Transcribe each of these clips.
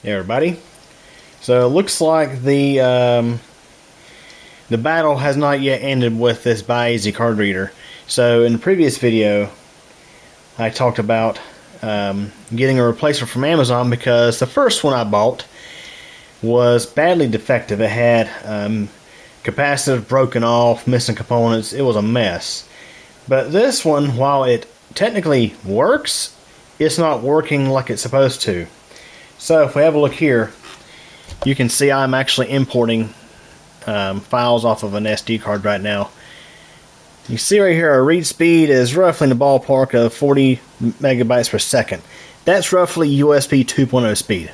Hey everybody. So it looks like the battle has not yet ended with this BYEASY card reader. So in the previous video I talked about getting a replacement from Amazon because the first one I bought was badly defective. It had capacitive broken off, missing components. It was a mess. But this one, while it technically works, it's not working like it's supposed to. So if we have a look here, you can see I'm actually importing files off of an SD card right now. You see right here our read speed is roughly in the ballpark of 40 megabytes per second. That's roughly USB 2.0 speed.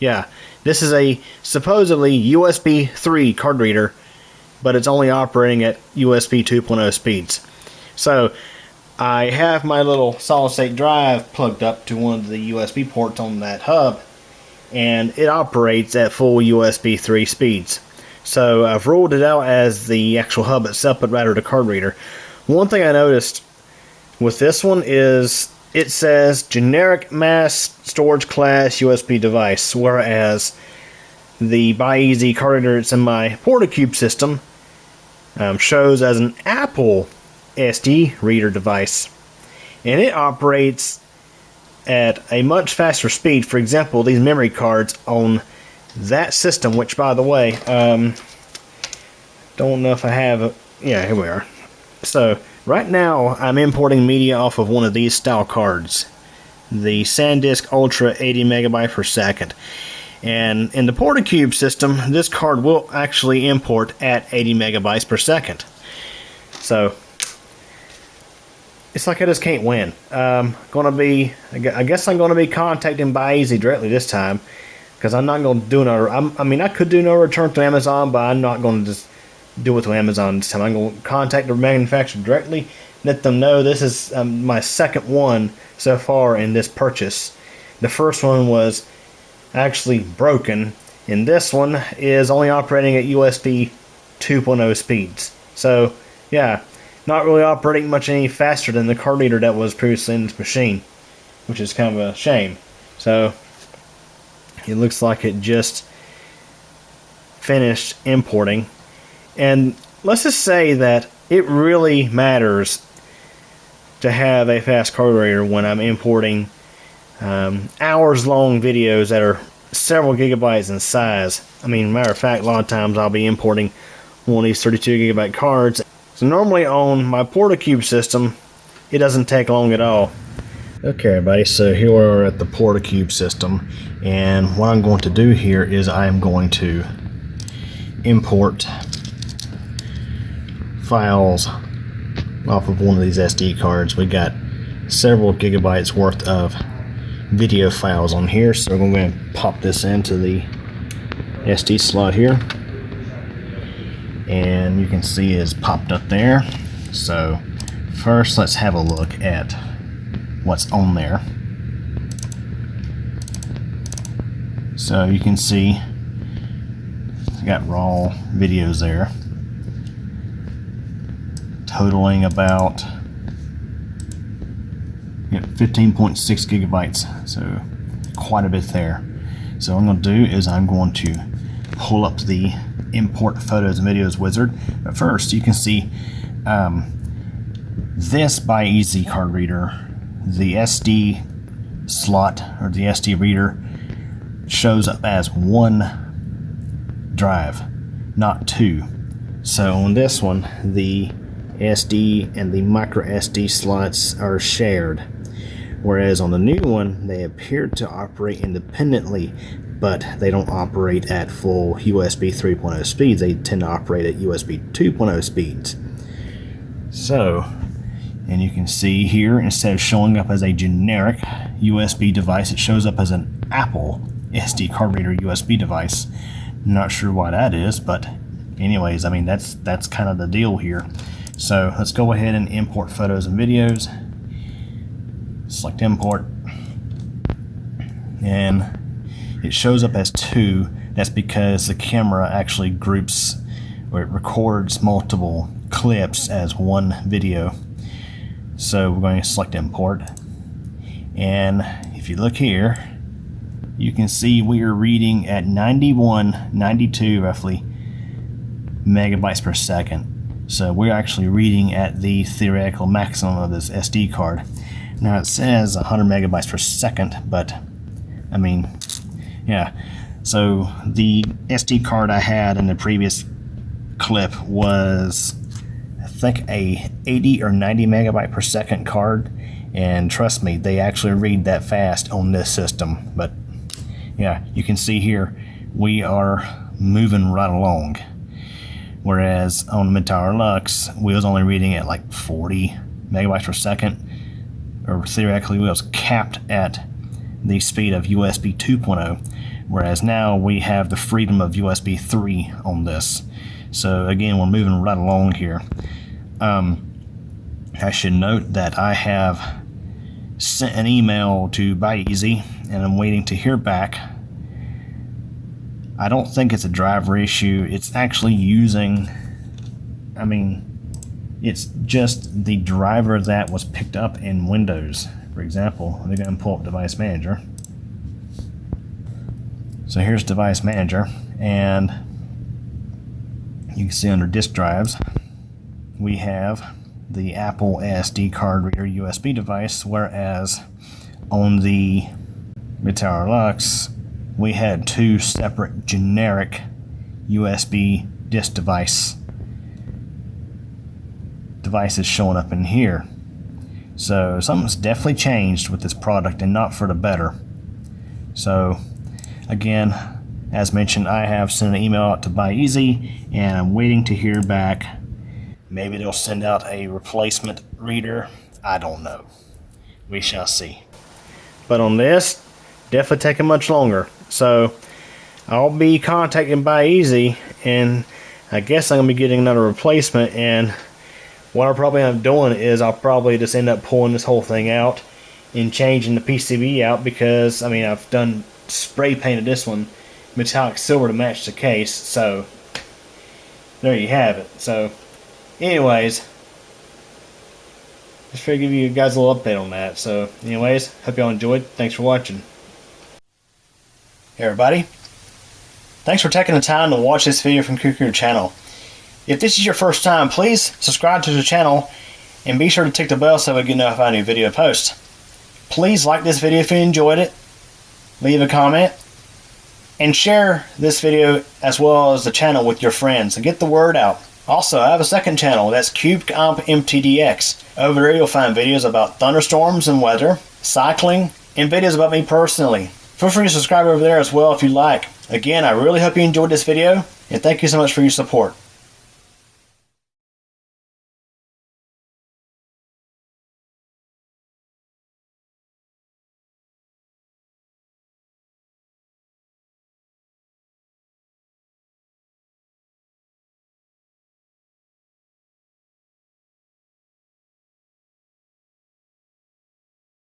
Yeah, this is a supposedly USB 3 card reader, but it's only operating at USB 2.0 speeds. So I have my little solid state drive plugged up to one of the USB ports on that hub, and it operates at full USB 3 speeds. So I've ruled it out as the actual hub itself, but rather the card reader. One thing I noticed with this one is it says generic MassStorageClass USB device, whereas the BYEASY card reader that's in my PortaCube system shows as an Apple SD reader device, and it operates at a much faster speed. For example, these memory cards on that system, which by the way, don't know if I have yeah, here we are. So right now I'm importing media off of one of these style cards, the SanDisk Ultra 80 megabyte per second, and in the PortaCube system this card will actually import at 80 megabytes per second. So it's like I just can't win. I guess I'm gonna be contacting BYEASY directly this time, because I'm not going to do another. I mean, I could do no return to Amazon, but I'm not going to just do it to Amazon this time. I'm going to contact the manufacturer directly, let them know this is my second one so far in this purchase. The first one was actually broken, and this one is only operating at USB 2.0 speeds. So, yeah, not really operating much any faster than the card reader that was previously in this machine, which is kind of a shame. So it looks like it just finished importing, and let's just say that it really matters to have a fast card reader when I'm importing hours-long videos that are several gigabytes in size. I mean, matter of fact, a lot of times I'll be importing one of these 32 gigabyte cards. So normally on my PortaCube system, it doesn't take long at all. Okay everybody, so here we are at the PortaCube system, and what I'm going to do here is I'm going to import files off of one of these SD cards. We got several gigabytes worth of video files on here, so we're going to pop this into the SD slot here, and you can see it's popped up there. So first let's have a look at what's on there. So you can see I got raw videos there, totaling about 15.6 gigabytes, so quite a bit there. So what I'm going to do is I'm going to pull up the import photos and videos wizard. But first you can see this BYEASY card reader, the SD slot or the SD reader shows up as one drive, not two. So on this one the SD and the MicroSD slots are shared, whereas on the new one they appear to operate independently, but they don't operate at full USB 3.0 speeds. They tend to operate at USB 2.0 speeds. So, and you can see here, instead of showing up as a generic USB device, it shows up as an Apple SD card reader USB device. Not sure why that is, but anyways, I mean that's kind of the deal here. So let's go ahead and import photos and videos. Select import, and it shows up as two. That's because the camera actually groups, or it records multiple clips as one video. So we're going to select import, and if you look here, you can see we are reading at 92 roughly megabytes per second. So we're actually reading at the theoretical maximum of this SD card. Now it says 100 megabytes per second, but I mean, yeah. So the SD card I had in the previous clip was, I think, a 80 or 90 megabyte per second card, and trust me, they actually read that fast on this system. But yeah, you can see here we are moving right along, whereas on the mid-tower Lux we was only reading at like 40 megabytes per second, or theoretically we was capped at the speed of USB 2.0, whereas now we have the freedom of USB 3 on this. So again, we're moving right along here. I should note that I have sent an email to BYEASY and I'm waiting to hear back. I don't think it's a driver issue. It's actually using, I mean, it's just the driver that was picked up in Windows. For example, let me go and pull up Device Manager. So here's Device Manager, and you can see under disk drives we have the Apple SD card reader USB device, whereas on the mid-tower Lux we had two separate generic USB disk devices showing up in here. So something's definitely changed with this product, and not for the better. So again, as mentioned, I have sent an email out to BYEASY and I'm waiting to hear back. Maybe they'll send out a replacement reader. I don't know. We shall see. But on this, definitely taking much longer. So I'll be contacting BYEASY, and I guess I'm going to be getting another replacement. And what I'll probably end up doing is I'll probably just end up pulling this whole thing out and changing the PCB out, because I mean, I've done spray painted this one metallic silver to match the case. So there you have it. So anyways, just figured to give you guys a little update on that. So anyways, hope y'all enjoyed. Thanks for watching. Hey everybody, thanks for taking the time to watch this video from Kuku channel. If this is your first time, please subscribe to the channel and be sure to tick the bell so we get notified of new video posts. Please like this video if you enjoyed it, leave a comment, and share this video as well as the channel with your friends and get the word out. Also, I have a second channel, that's CubeComp MTDX. Over there you'll find videos about thunderstorms and weather, cycling, and videos about me personally. Feel free to subscribe over there as well if you like. Again, I really hope you enjoyed this video, and thank you so much for your support.